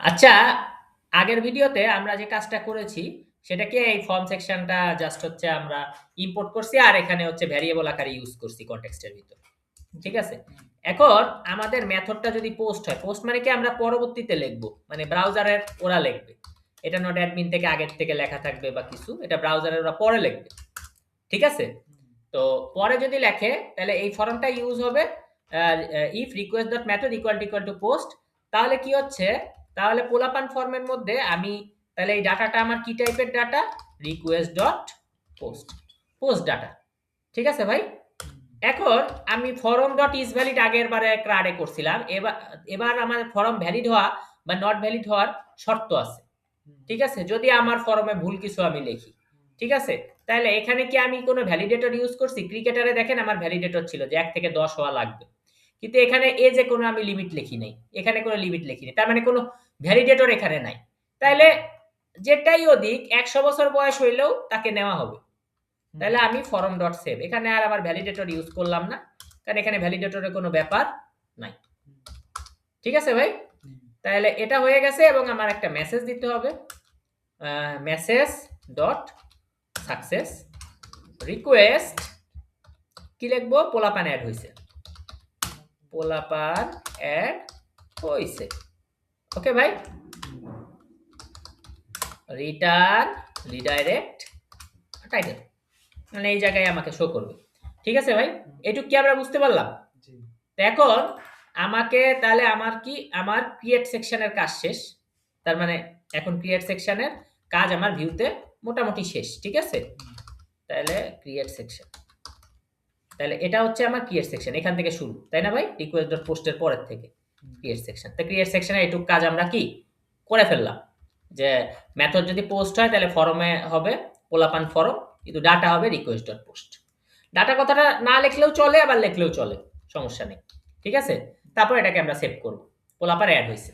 আচ্ছা, আগের ভিডিওতে আমরা যে কাজটা করেছি সেটা কি এই ফর্ম সেকশনটা জাস্ট হচ্ছে আমরা ইম্পোর্ট করছি আর এখানে হচ্ছে ভ্যারিয়েবল আকারে ইউজ করছি কনটেক্সটের ভিতর। ঠিক আছে? এখন আমাদের মেথডটা যদি পোস্ট হয়, পোস্ট মানে কি আমরা পরবর্তীতে লিখব। মানে ব্রাউজারের ওরা লিখবে। এটা নট অ্যাডমিন থেকে আগের থেকে লেখা থাকবে বা কিছু। এটা ব্রাউজারের ওরা পরে লিখবে। ঠিক আছে? তো পরে যদি লেখে তাহলে এই ফর্মটা ইউজ হবে if request.method equal to post। তাহলে কি হচ্ছে, তাহলে পোলাপান ফর্মের মধ্যে আমি তাহলে এই ডাটাটা আমার কি টাইপের ডাটা, request.post পোস্ট ডাটা। ঠিক আছে ভাই? এখন আমি ফরম ডট ইজ ভ্যালিড আগের বারে ক্রাডে করছিলাম। এবার আমার ফর্ম ভ্যালিড হওয়া বা নট ভ্যালিড হওয়ার শর্ত আছে। ঠিক আছে? যদি আমার ফর্মে ভুল কিছু আমি লিখি। ঠিক আছে? তাহলে এখানে কি আমি কোনো ভ্যালিডেটর ইউজ করছি? ক্রিকেটারে দেখেন আমার ভ্যালিডেটর ছিল যে ১ থেকে ১০ হওয়া লাগবে। কিন্তু এখানে যে কোনো আমি লিমিট লিখি নাই। এখানে কোনো লিমিট লিখি নাই। তার মানে কোনো ভ্যালিডেটর এখানে নাই। তাইলে যেটাই অধিক ১০০ বছর বয়স হইলেও তাকে নেওয়া হবে। তাহলে আমি ফর্ম ডট সেভ এখানে আর আমার ভ্যালিডেটর ইউজ করলাম না, কারণ এখানে ভ্যালিডেটরের কোনো ব্যাপার নাই। ঠিক আছে ভাই? তাহলে এটা হয়ে গেছে এবং আমার একটা মেসেজ দিতে হবে। মেসেজ ডট সাকসেস রিকোয়েস্ট কি লিখবো, পোলাপান অ্যাড হয়েছে, পোলাপান অ্যাড হয়েছে। ওকে ভাই, রিটার্ন রিডাইরেক্ট টাইটেল, মানে এই জায়গায় আমাকে শো করবে। ঠিক আছে ভাই, এটুক কি আমরা বুঝতে পারলাম? এখন আমাকে তাহলে আমার ক্রিয়েট সেকশনের কাজ শেষ। তার মানে এখন ক্রিয়েট সেকশনের কাজ আমার ভিউতে মোটামুটি শেষ। ঠিক আছে? তাহলে ক্রিয়েট সেকশন, তাহলে এটা হচ্ছে আমার ক্রিয়েট সেকশন, এখান থেকে শুরু, তাই না ভাই? request.post এর পরের থেকে ক্রিয়েট সেকশন। তো ক্রিয়েট সেকশনে এটুক কাজ আমরা কি করে ফেললাম, যে মেথড যদি পোস্ট হয় তাহলে ফরমে হবে পোলাপান ফরম, কিন্তু ডাটা হবে request.post। ডাটা কথাটা না লিখলেও চলে, আবার লিখলেও চলে, সমস্যা নেই। ঠিক আছে? তারপর এটাকে আমরা সেভ করব, পোলাপান অ্যাড হয়েছে।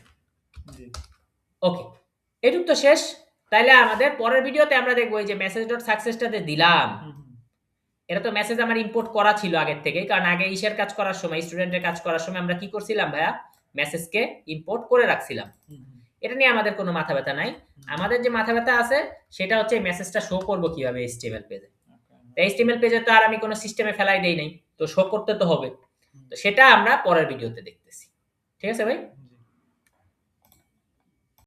ওকে, এটুক তো শেষ। তাইলে আমাদের পরের ভিডিওতে আমরা দেখবো এই যে message.success-টাতে দিলাম, এটা তো মেসেজ আমার ইম্পোর্ট করা ছিল আগের থেকে, কারণ আগে ইসের কাজ করার সময়, স্টুডেন্টের কাজ করার সময় আমরা কি করছিলাম ভাইয়া, মেসেজকে ইম্পোর্ট করে রাখছিলাম। এটা নিয়ে আমাদের কোনো মাথা ব্যথা নাই। আমাদের যে মাথা ব্যথা আছে সেটা হচ্ছে মেসেজটা শো করব কিভাবে HTML পেজে। HTML পেজে তো আর আমি কোনো সিস্টেমে ফেলাই দেই নাই, তো শো করতে তো হবে। তো সেটা আমরা পরের ভিডিওতে দেখতেছি। ঠিক আছে ভাই?